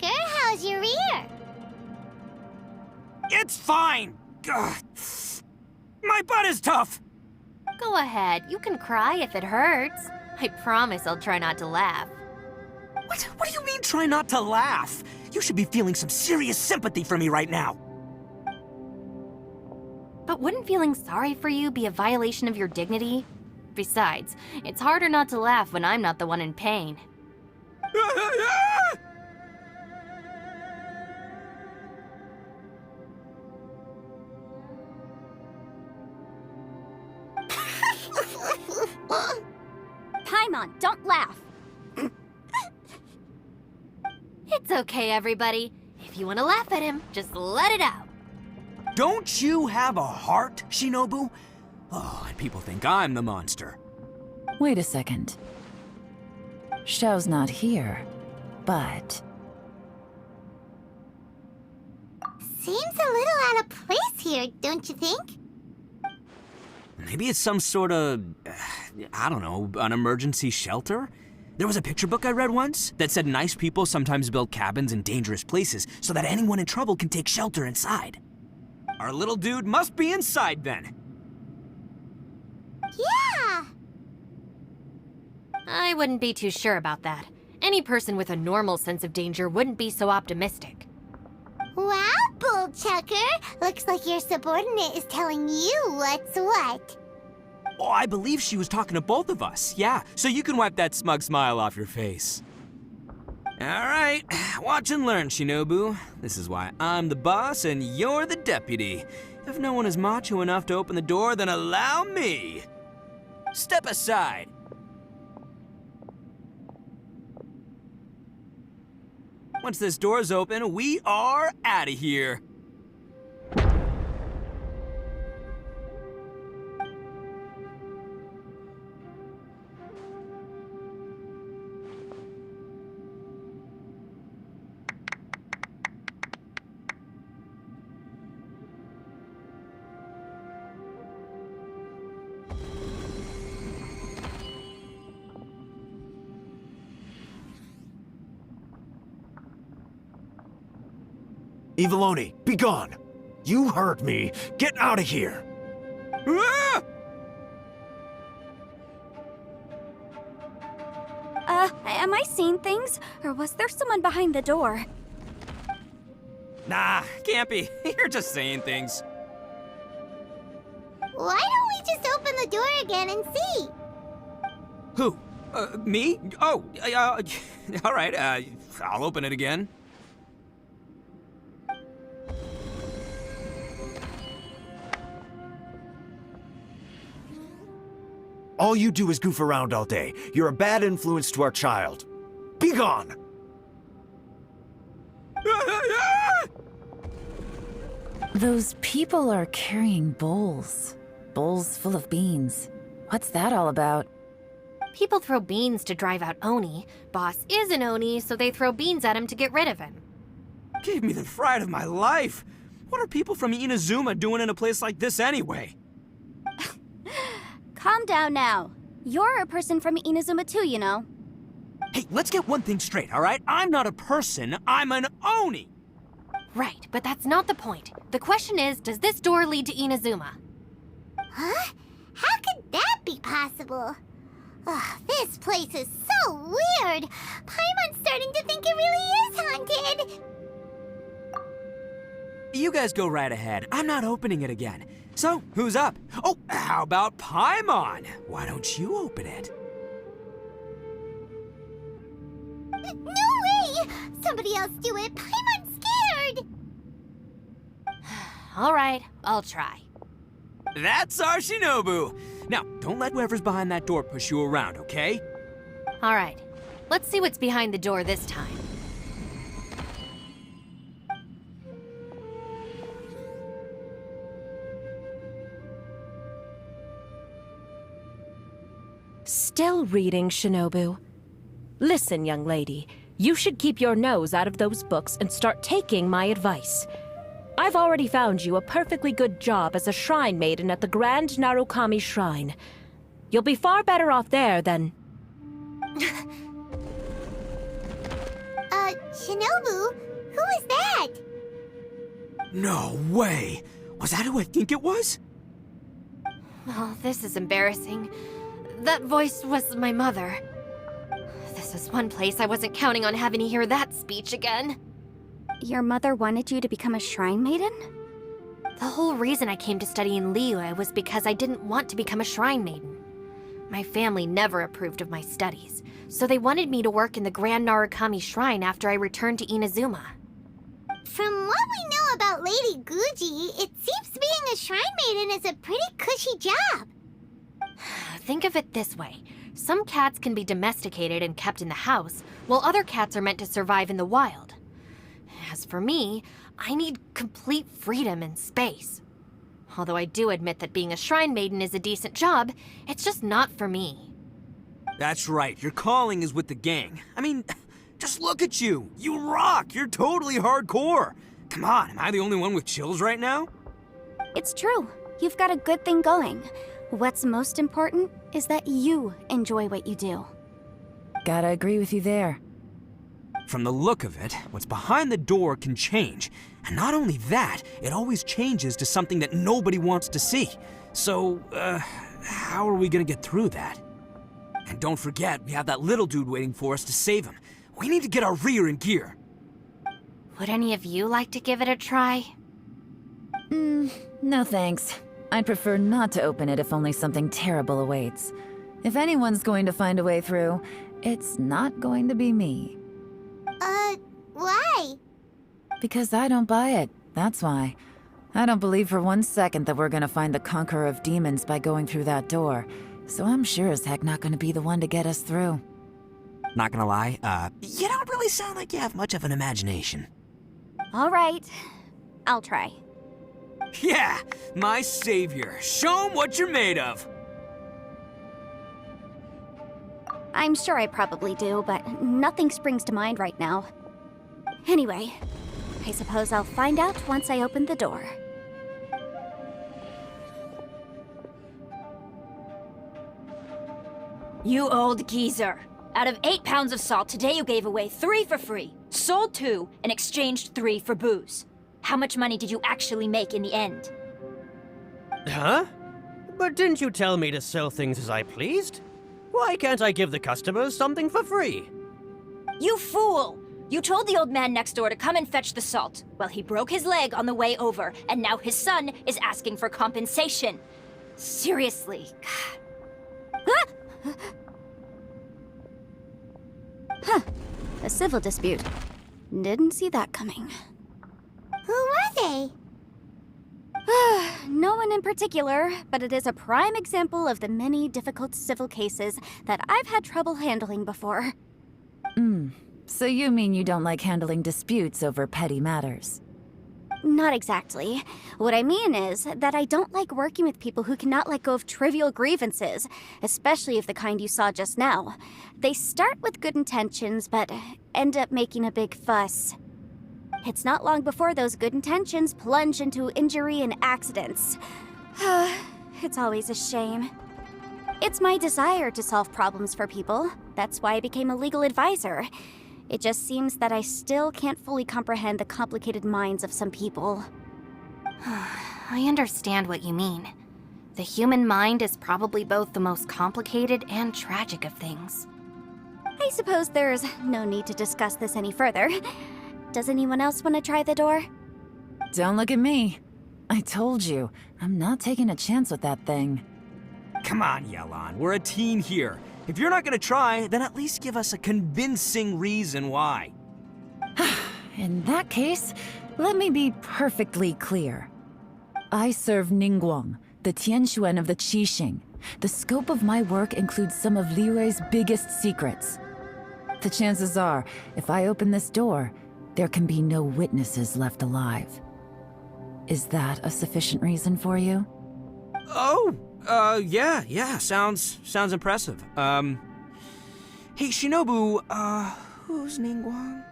Chucker. How's your ear? It's fine! Ugh. My butt is tough! Go ahead, you can cry if it hurts. I promise I'll try not to laugh. What do you mean, try not to laugh? You should be feeling some serious sympathy for me right now. But wouldn't feeling sorry for you be a violation of your dignity? Besides, it's harder not to laugh when I'm not the one in pain. Paimon, don't laugh. It's okay, everybody. If you want to laugh at him, just let it out. Don't you have a heart, Shinobu? Oh, and people think I'm the monster. Wait a second. Xiao's not here, but... Seems a little out of place here, don't you think? Maybe it's some sort of, I don't know, an emergency shelter? There was a picture book I read once that said nice people sometimes build cabins in dangerous places so that anyone in trouble can take shelter inside. Our little dude must be inside then. Yeah! I wouldn't be too sure about that. Any person with a normal sense of danger wouldn't be so optimistic. Wow, Bull Chucker! Looks like your subordinate is telling you what's what. Oh, I believe she was talking to both of us. Yeah, so you can wipe that smug smile off your face. All right, watch and learn, Shinobu. This is why I'm the boss and you're the deputy. If no one is macho enough to open the door, then allow me. Step aside. Once this door's open, we are out of here. Eviloni, be gone! You heard me! Get out of here! Ah! Am I seeing things? Or was there someone behind the door? Nah, can't be. You're just saying things. Why don't we just open the door again and see? Who? Me? Oh, all right, I'll open it again. All you do is goof around all day. You're a bad influence to our child. Be gone! Those people are carrying bowls. Bowls full of beans. What's that all about? People throw beans to drive out Oni. Boss is an Oni, so they throw beans at him to get rid of him. Gave me the fright of my life. What are people from Inazuma doing in a place like this anyway? Calm down now. You're a person from Inazuma too, you know. Hey, let's get one thing straight, all right? I'm not a person, I'm an Oni! Right, but that's not the point. The question is, does this door lead to Inazuma? Huh? How could that be possible? Ugh, this place is so weird. Paimon's starting to think it really is haunted. You guys go right ahead. I'm not opening it again. So, who's up? Oh, how about Paimon? Why don't you open it? No way! Somebody else do it. Paimon's scared. All right, I'll try. That's our Shinobu! Now, don't let whoever's behind that door push you around, okay? All right, let's see what's behind the door this time. Still reading, Shinobu. Listen, young lady, you should keep your nose out of those books and start taking my advice. I've already found you a perfectly good job as a shrine maiden at the Grand Narukami Shrine. You'll be far better off there than... Shinobu, who is that? No way! Was that who I think it was? Oh, this is embarrassing. That voice was my mother. This is one place I wasn't counting on having to hear that speech again. Your mother wanted you to become a shrine maiden? The whole reason I came to study in Liyue was because I didn't want to become a shrine maiden. My family never approved of my studies, so they wanted me to work in the Grand Narukami Shrine after I returned to Inazuma. From what we know about Lady Guji, it seems being a shrine maiden is a pretty cushy job. Think of it this way. Some cats can be domesticated and kept in the house, while other cats are meant to survive in the wild. As for me, I need complete freedom and space. Although I do admit that being a shrine maiden is a decent job, it's just not for me. That's right, your calling is with the gang. I mean, just look at you. You rock. You're totally hardcore. Come on, am I the only one with chills right now? It's true. You've got a good thing going. What's most important is that you enjoy what you do. Gotta agree with you there. From the look of it, what's behind the door can change. And not only that, it always changes to something that nobody wants to see. So, how are we gonna get through that? And don't forget, we have that little dude waiting for us to save him. We need to get our rear in gear. Would any of you like to give it a try? No thanks. I'd prefer not to open it if only something terrible awaits. If anyone's going to find a way through, it's not going to be me. Why? Because I don't buy it, that's why. I don't believe for 1 second that we're gonna find the conqueror of demons by going through that door. So I'm sure as heck not gonna be the one to get us through. Not gonna lie, you don't really sound like you have much of an imagination. All right, I'll try. Yeah, my savior. Show 'em what you're made of. I'm sure I probably do, but nothing springs to mind right now. Anyway, I suppose I'll find out once I open the door. You old geezer. Out of 8 pounds of salt, today you gave away 3 for free, sold 2, and exchanged 3 for booze. How much money did you actually make in the end? Huh? But didn't you tell me to sell things as I pleased? Why can't I give the customers something for free? You fool! You told the old man next door to come and fetch the salt. Well, he broke his leg on the way over, and now his son is asking for compensation. Seriously. A civil dispute. Didn't see that coming. Who were they? No one in particular, but it is a prime example of the many difficult civil cases that I've had trouble handling before. So you mean you don't like handling disputes over petty matters? Not exactly. What I mean is that I don't like working with people who cannot let go of trivial grievances, especially of the kind you saw just now. They start with good intentions, but end up making a big fuss. It's not long before those good intentions plunge into injury and accidents. It's always a shame. It's my desire to solve problems for people. That's why I became a legal advisor. It just seems that I still can't fully comprehend the complicated minds of some people. I understand what you mean. The human mind is probably both the most complicated and tragic of things. I suppose there's no need to discuss this any further. Does anyone else want to try the door? Don't look at me. I told you, I'm not taking a chance with that thing. Come on, Yelan. We're a team here. If you're not gonna try, then at least give us a convincing reason why. In that case, let me be perfectly clear. I serve Ningguang, the Tianxuan of the Qixing. The scope of my work includes some of Liyue's biggest secrets. The chances are, if I open this door, there can be no witnesses left alive. Is that a sufficient reason for you? Oh, yeah, sounds impressive. Hey, Shinobu, who's Ningguang?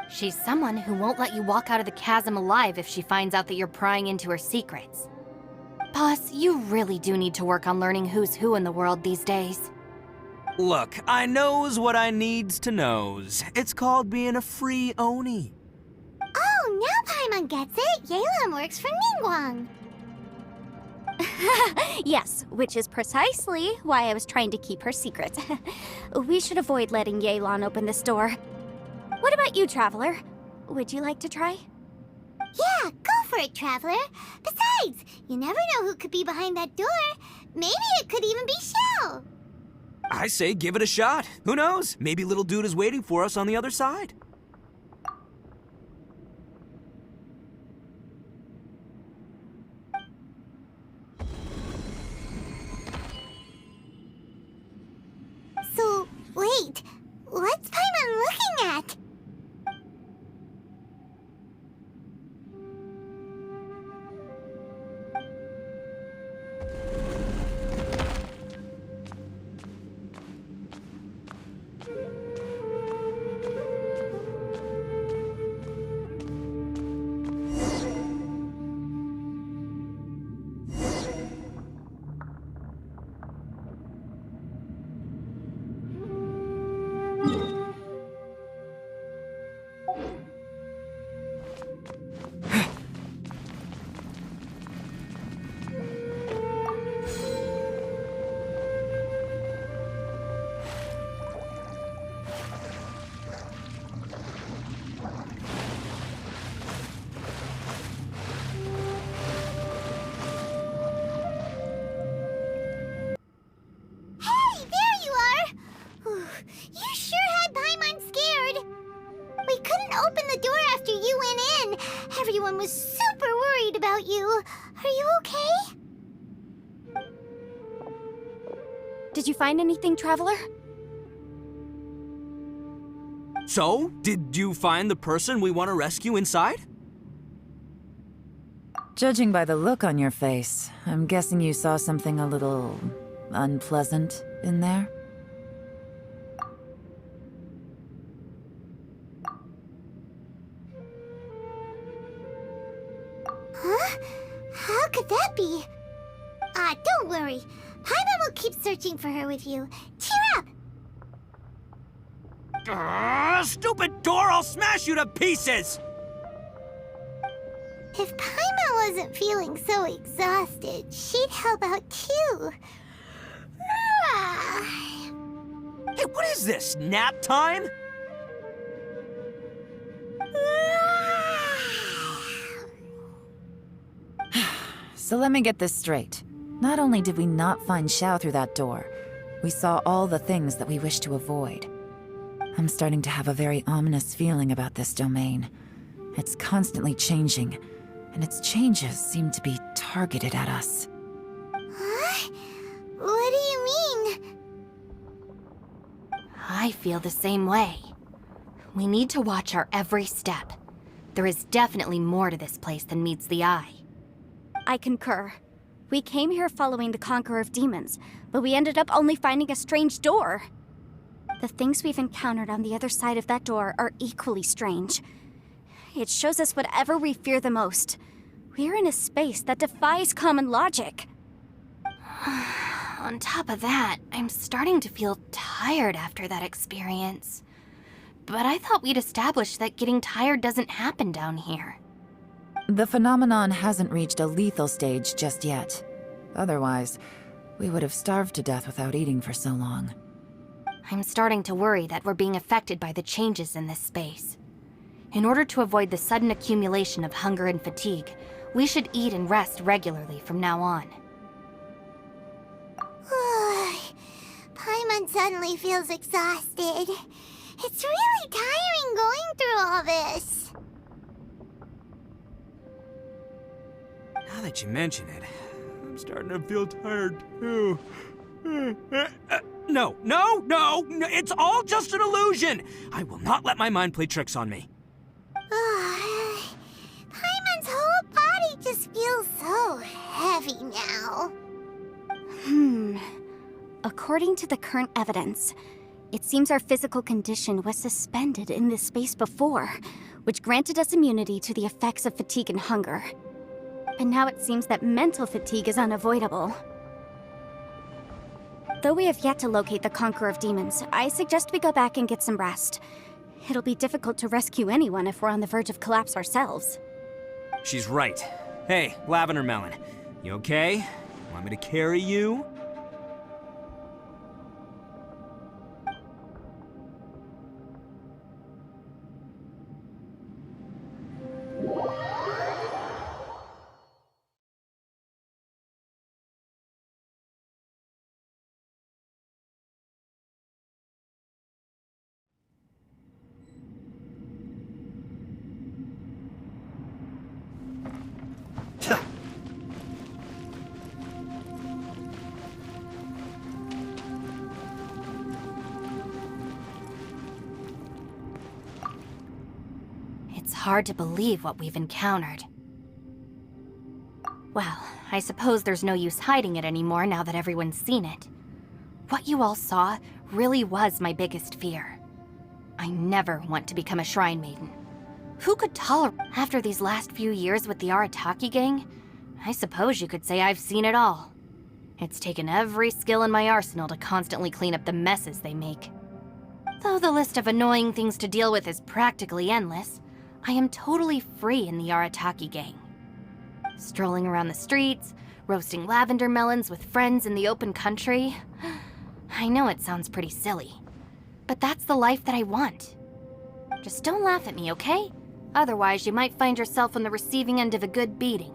She's someone who won't let you walk out of the chasm alive if she finds out that you're prying into her secrets. Boss, you really do need to work on learning who's who in the world these days. Look, I knows what I needs to knows. It's called being a free Oni. Oh, now Paimon gets it. Yelan works for Ningguang. Yes, which is precisely why I was trying to keep her secret. We should avoid letting Yelan open this door. What about you, Traveler? Would you like to try? Yeah, go for it, Traveler. Besides, you never know who could be behind that door. Maybe it could even be Shell. I say give it a shot. Who knows? Maybe little dude is waiting for us on the other side. So, wait. What's Paimon looking at? Everyone was super worried about you. Are you okay? Did you find anything, Traveler? So, did you find the person we want to rescue inside? Judging by the look on your face, I'm guessing you saw something a little unpleasant in there? Huh? How could that be? Don't worry. Paimon will keep searching for her with you. Cheer up! Stupid door! I'll smash you to pieces! If Paimon wasn't feeling so exhausted, she'd help out too. Hey, what is this? Nap time? So let me get this straight. Not only did we not find Xiao through that door, we saw all the things that we wish to avoid. I'm starting to have a very ominous feeling about this domain. It's constantly changing, and its changes seem to be targeted at us. Huh? What do you mean? I feel the same way. We need to watch our every step. There is definitely more to this place than meets the eye. I concur. We came here following the Conqueror of Demons, but we ended up only finding a strange door. The things we've encountered on the other side of that door are equally strange. It shows us whatever we fear the most. We're in a space that defies common logic. On top of that, I'm starting to feel tired after that experience. But I thought we'd established that getting tired doesn't happen down here. The phenomenon hasn't reached a lethal stage just yet. Otherwise, we would have starved to death without eating for so long. I'm starting to worry that we're being affected by the changes in this space. In order to avoid the sudden accumulation of hunger and fatigue, we should eat and rest regularly from now on. Paimon suddenly feels exhausted. It's really tiring going through all this. Now that you mention it, I'm starting to feel tired too. No, it's all just an illusion! I will not let my mind play tricks on me. Paimon's whole body just feels so heavy now. According to the current evidence, it seems our physical condition was suspended in this space before, which granted us immunity to the effects of fatigue and hunger. But now it seems that mental fatigue is unavoidable. Though we have yet to locate the Conqueror of Demons, I suggest we go back and get some rest. It'll be difficult to rescue anyone if we're on the verge of collapse ourselves. She's right. Hey, Lavender Melon, you okay? Want me to carry you? It's hard to believe what we've encountered. Well, I suppose there's no use hiding it anymore now that everyone's seen it. What you all saw really was my biggest fear. I never want to become a Shrine Maiden. Who could tolerate... After these last few years with the Arataki gang, I suppose you could say I've seen it all. It's taken every skill in my arsenal to constantly clean up the messes they make. Though the list of annoying things to deal with is practically endless, I am totally free in the Arataki gang. Strolling around the streets, roasting lavender melons with friends in the open country. I know it sounds pretty silly, but that's the life that I want. Just don't laugh at me, okay? Otherwise, you might find yourself on the receiving end of a good beating.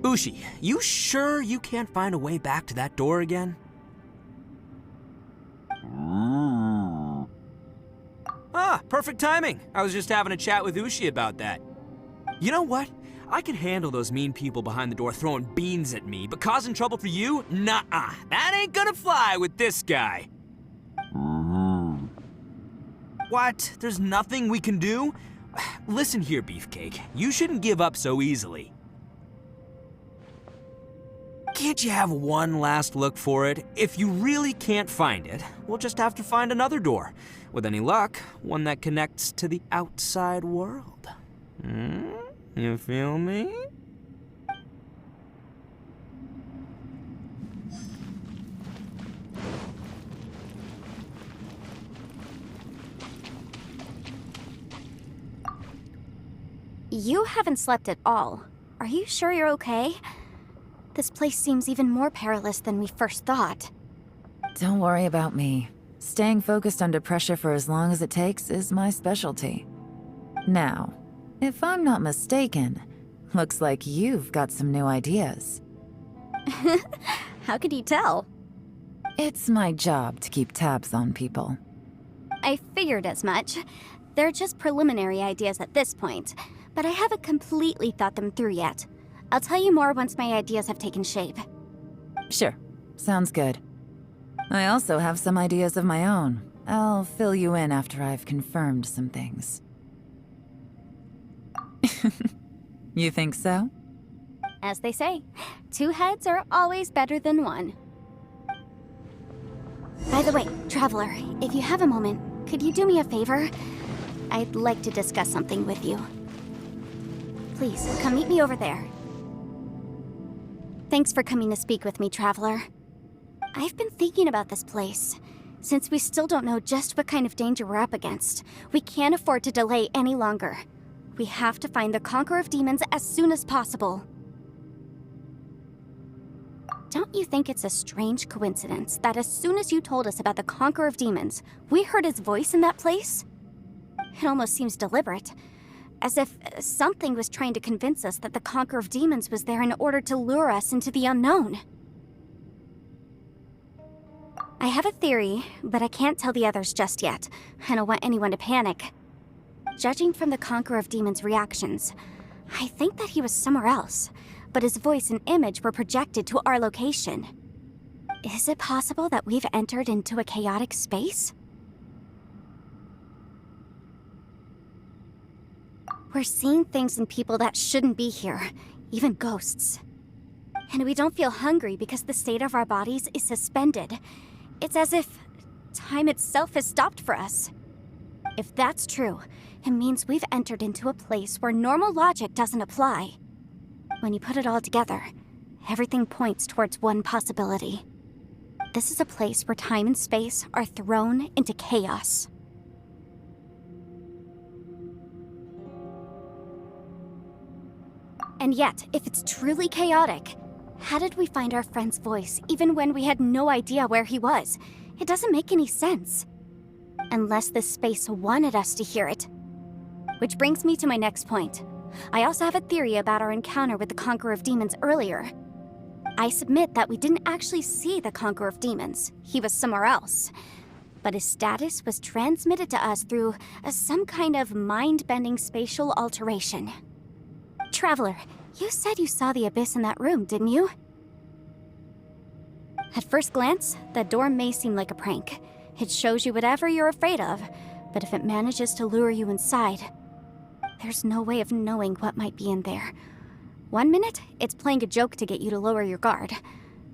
Ushi, you sure you can't find a way back to that door again? Ah, perfect timing. I was just having a chat with Ushi about that. You know what? I can handle those mean people behind the door throwing beans at me, but causing trouble for you? Nuh-uh. That ain't gonna fly with this guy. What? There's nothing we can do? Listen here, Beefcake. You shouldn't give up so easily. Can't you have one last look for it? If you really can't find it, we'll just have to find another door. With any luck, one that connects to the outside world. You feel me? You haven't slept at all. Are you sure you're okay? This place seems even more perilous than we first thought. Don't worry about me. Staying focused under pressure for as long as it takes is my specialty. Now, if I'm not mistaken, looks like you've got some new ideas. How could you tell? It's my job to keep tabs on people. I figured as much. They're just preliminary ideas at this point, but I haven't completely thought them through yet. I'll tell you more once my ideas have taken shape. Sure, sounds good. I also have some ideas of my own. I'll fill you in after I've confirmed some things. You think so? As they say, 2 heads are always better than 1. By the way, Traveler, if you have a moment, could you do me a favor? I'd like to discuss something with you. Please, come meet me over there. Thanks for coming to speak with me, Traveler. I've been thinking about this place. Since we still don't know just what kind of danger we're up against, we can't afford to delay any longer. We have to find the Conqueror of Demons as soon as possible. Don't you think it's a strange coincidence that as soon as you told us about the Conqueror of Demons, we heard his voice in that place? It almost seems deliberate. As if something was trying to convince us that the Conqueror of Demons was there in order to lure us into the unknown. I have a theory, but I can't tell the others just yet. I don't want anyone to panic. Judging from the Conqueror of Demons' reactions, I think that he was somewhere else, but his voice and image were projected to our location. Is it possible that we've entered into a chaotic space? We're seeing things in people that shouldn't be here, even ghosts. And we don't feel hungry because the state of our bodies is suspended. It's as if time itself has stopped for us. If that's true, it means we've entered into a place where normal logic doesn't apply. When you put it all together, everything points towards one possibility. This is a place where time and space are thrown into chaos. And yet, if it's truly chaotic, how did we find our friend's voice even when we had no idea where he was? It doesn't make any sense. Unless this space wanted us to hear it. Which brings me to my next point. I also have a theory about our encounter with the Conqueror of Demons earlier. I submit that we didn't actually see the Conqueror of Demons. He was somewhere else. But his status was transmitted to us through some kind of mind-bending spatial alteration. Traveler, you said you saw the abyss in that room, didn't you? At first glance, that door may seem like a prank. It shows you whatever you're afraid of, but if it manages to lure you inside, there's no way of knowing what might be in there. One minute, it's playing a joke to get you to lower your guard.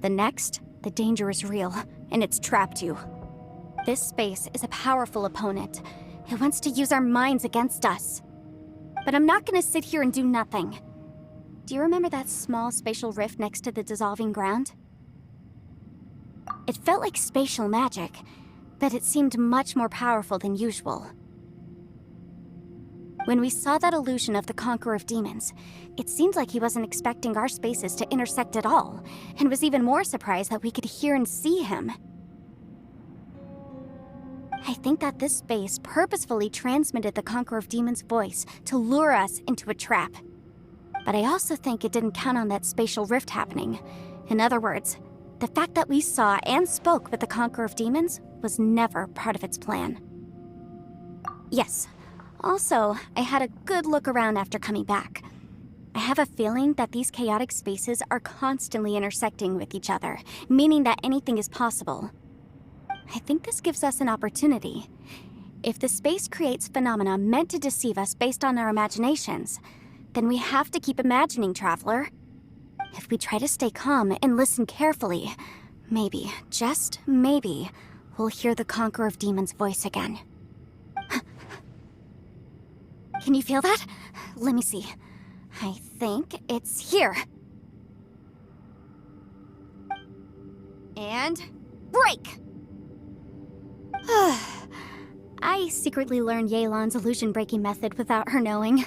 The next, the danger is real, and it's trapped you. This space is a powerful opponent. It wants to use our minds against us. But I'm not gonna sit here and do nothing. Do you remember that small spatial rift next to the dissolving ground? It felt like spatial magic, but it seemed much more powerful than usual. When we saw that illusion of the Conqueror of Demons, it seemed like he wasn't expecting our spaces to intersect at all, and was even more surprised that we could hear and see him. I think that this space purposefully transmitted the Conqueror of Demons' voice to lure us into a trap. But I also think it didn't count on that spatial rift happening. In other words, the fact that we saw and spoke with the Conqueror of Demons was never part of its plan. Yes. Also, I had a good look around after coming back. I have a feeling that these chaotic spaces are constantly intersecting with each other, meaning that anything is possible. I think this gives us an opportunity. If the space creates phenomena meant to deceive us based on our imaginations, then we have to keep imagining, Traveler. If we try to stay calm and listen carefully, maybe, just maybe, we'll hear the Conqueror of Demons' voice again. Can you feel that? Let me see. I think it's here. And break! I secretly learned Yelan's illusion-breaking method without her knowing.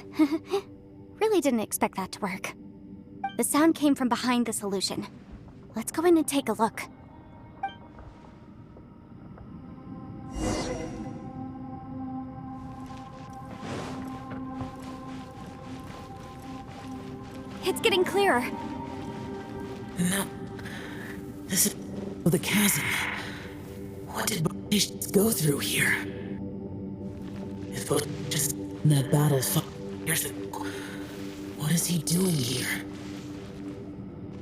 Really didn't expect that to work. The sound came from behind this illusion. Let's go in and take a look. It's getting clearer. No. This is the chasm. What did patients go through here? If both just in that battle years ago, what is he doing here?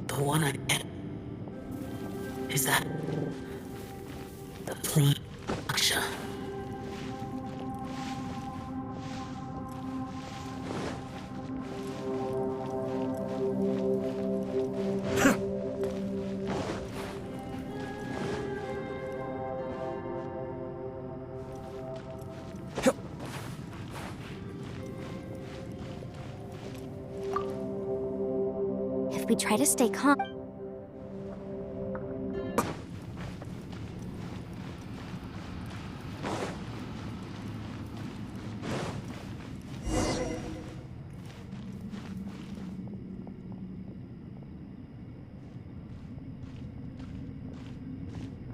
The one I met. Is that the Primogems? We try to stay calm.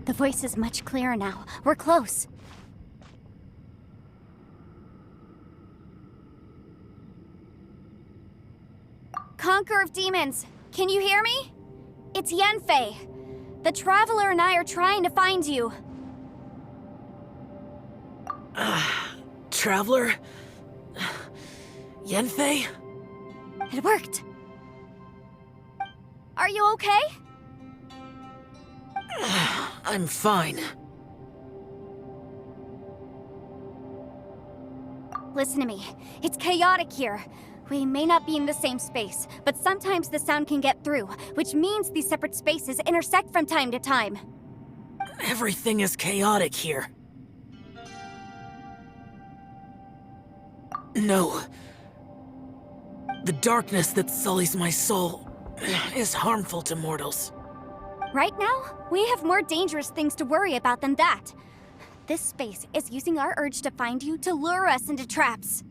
The voice is much clearer now. We're close. Conqueror of Demons! Can you hear me? It's Yanfei. The Traveler and I are trying to find you. Traveler? Yanfei? It worked. Are you okay? I'm fine. Listen to me. It's chaotic here. We may not be in the same space, but sometimes the sound can get through, which means these separate spaces intersect from time to time. Everything is chaotic here. No. The darkness that sullies my soul is harmful to mortals. Right now, we have more dangerous things to worry about than that. This space is using our urge to find you to lure us into traps.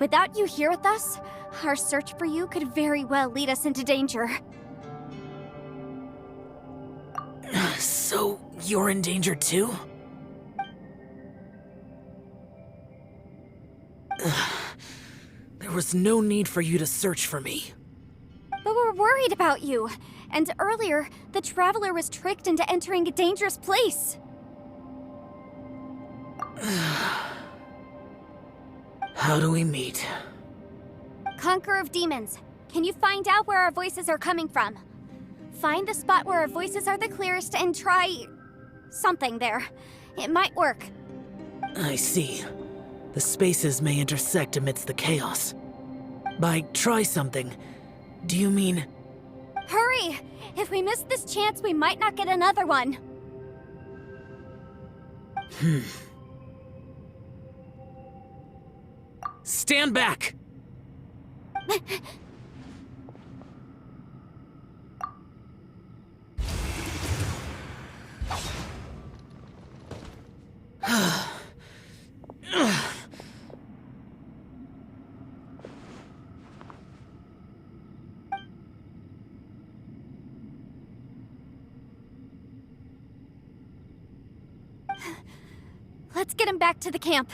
Without you here with us, our search for you could very well lead us into danger. So, you're in danger too? There was no need for you to search for me. But we're worried about you. And earlier, the Traveler was tricked into entering a dangerous place. How do we meet? Conqueror of Demons, can you find out where our voices are coming from? Find the spot where our voices are the clearest and try... something there. It might work. I see. The spaces may intersect amidst the chaos. By try something, do you mean... Hurry! If we miss this chance, we might not get another one. Stand back! Let's get him back to the camp.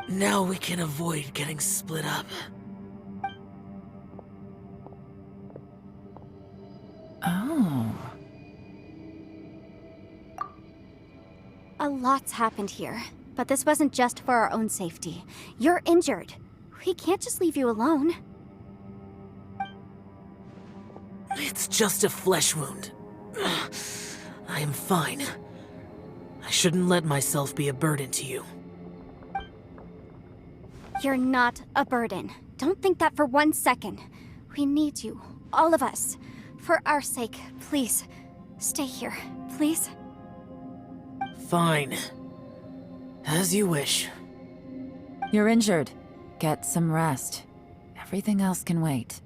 Now we can avoid getting split up. Oh. A lot's happened here, but this wasn't just for our own safety. You're injured. We can't just leave you alone. It's just a flesh wound. I am fine. I shouldn't let myself be a burden to you. You're not a burden. Don't think that for 1 second. We need you, all of us. For our sake, please, stay here, please. Fine. As you wish. You're injured. Get some rest. Everything else can wait.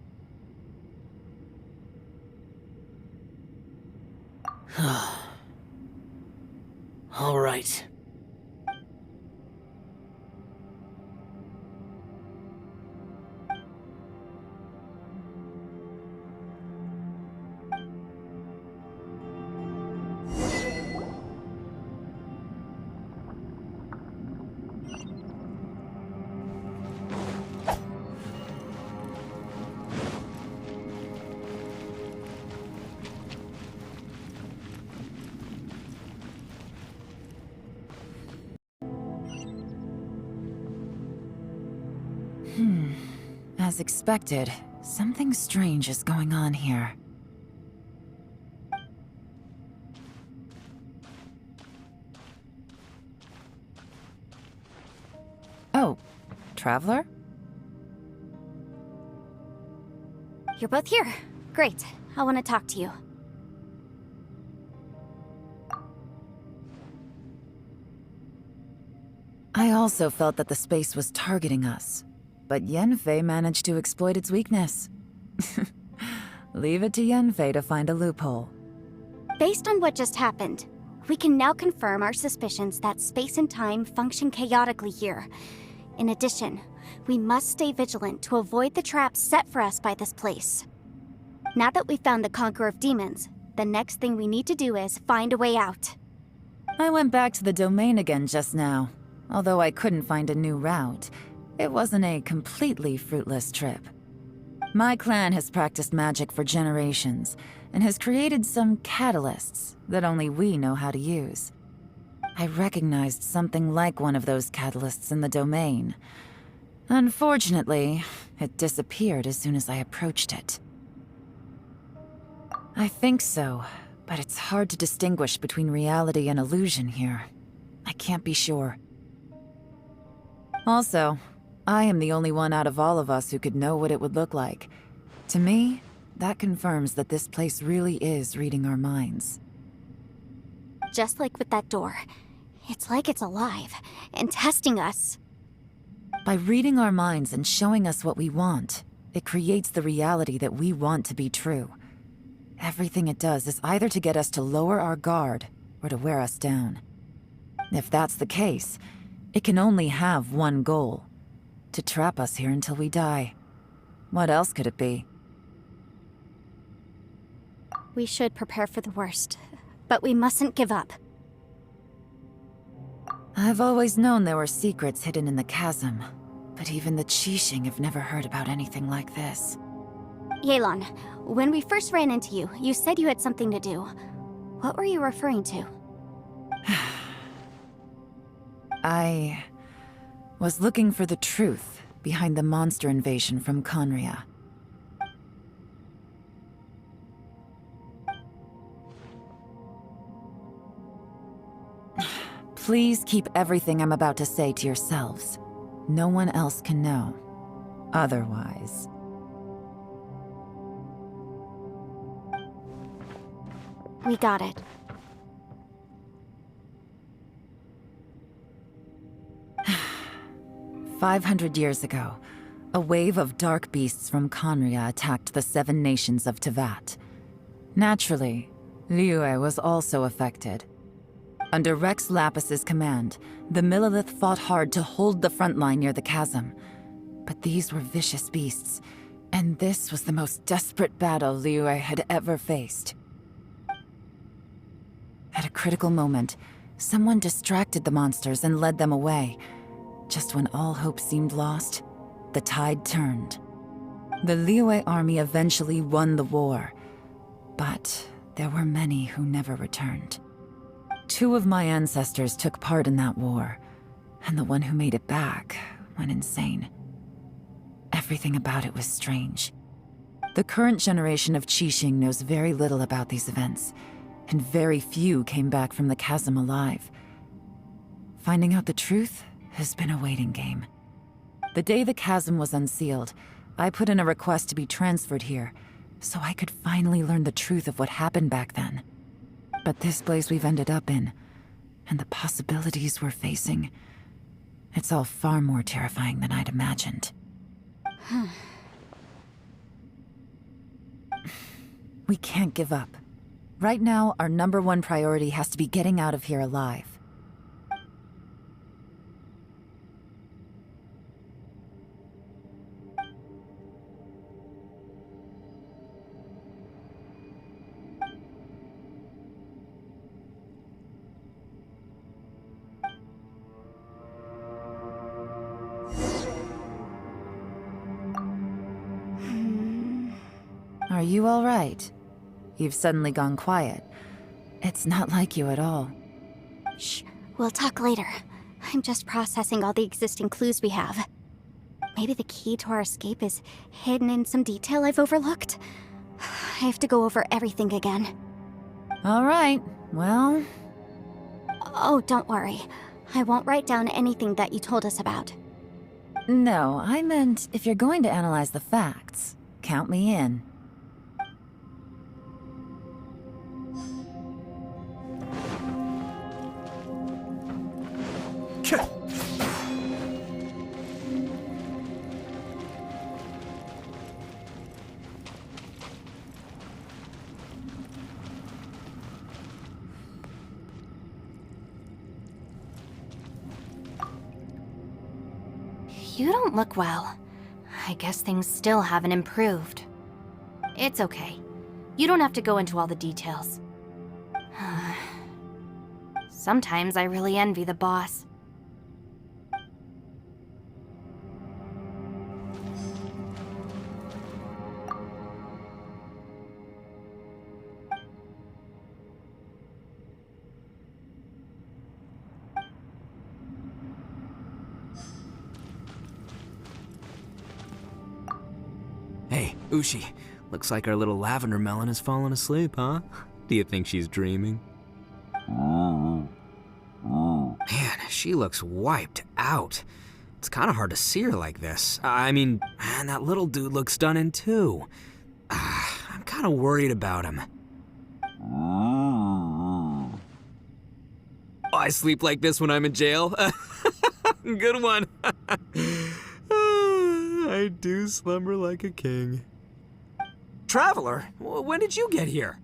All right. As expected, something strange is going on here. Oh, Traveler? You're both here. Great. I want to talk to you. I also felt that the space was targeting us, but Yanfei managed to exploit its weakness. Leave it to Yanfei to find a loophole. Based on what just happened, we can now confirm our suspicions that space and time function chaotically here. In addition, we must stay vigilant to avoid the traps set for us by this place. Now that we've found the Conqueror of Demons, the next thing we need to do is find a way out. I went back to the domain again just now. Although I couldn't find a new route, it wasn't a completely fruitless trip. My clan has practiced magic for generations, and has created some catalysts that only we know how to use. I recognized something like one of those catalysts in the domain. Unfortunately, it disappeared as soon as I approached it. I think so, but it's hard to distinguish between reality and illusion here. I can't be sure. Also, I am the only one out of all of us who could know what it would look like. To me, that confirms that this place really is reading our minds. Just like with that door. It's like it's alive and testing us. By reading our minds and showing us what we want, it creates the reality that we want to be true. Everything it does is either to get us to lower our guard or to wear us down. If that's the case, it can only have one goal: to trap us here until we die. What else could it be? We should prepare for the worst, but we mustn't give up. I've always known there were secrets hidden in the chasm, but even the Qixing have never heard about anything like this. Yelan, when we first ran into you, you said you had something to do. What were you referring to? I was looking for the truth behind the monster invasion from Conria. Please keep everything I'm about to say to yourselves. No one else can know. Otherwise... We got it. "500 years ago, a wave of dark beasts from Conria attacked the 7 nations of Tevat. Naturally, Liyue was also affected. Under Rex Lapis's command, the Millelith fought hard to hold the front line near the chasm. But these were vicious beasts, and this was the most desperate battle Liyue had ever faced. At a critical moment, someone distracted the monsters and led them away. Just when all hope seemed lost, the tide turned. The Liyue army eventually won the war, but there were many who never returned. 2 of my ancestors took part in that war, and the one who made it back went insane. Everything about it was strange. The current generation of Qixing knows very little about these events, and very few came back from the chasm alive. Finding out the truth has been a waiting game. The day the chasm was unsealed, I put in a request to be transferred here, so I could finally learn the truth of what happened back then. But this place we've ended up in, and the possibilities we're facing, it's all far more terrifying than I'd imagined. We can't give up. Right now, our #1 priority has to be getting out of here alive. Are you all right? You've suddenly gone quiet. It's not like you at all. Shh, we'll talk later. I'm just processing all the existing clues we have. Maybe the key to our escape is hidden in some detail I've overlooked. I have to go over everything again. All right, well... Oh, don't worry. I won't write down anything that you told us about. No, I meant if you're going to analyze the facts, count me in. You don't look well. I guess things still haven't improved. It's okay. You don't have to go into all the details. Sometimes I really envy the boss. Hey, Ushi. Looks like our little lavender melon has fallen asleep, huh? Do you think she's dreaming? Man, she looks wiped out. It's kind of hard to see her like this. I mean, man, that little dude looks stunning too. I'm kind of worried about him. I sleep like this when I'm in jail. Good one. I do slumber like a king. Traveler, when did you get here?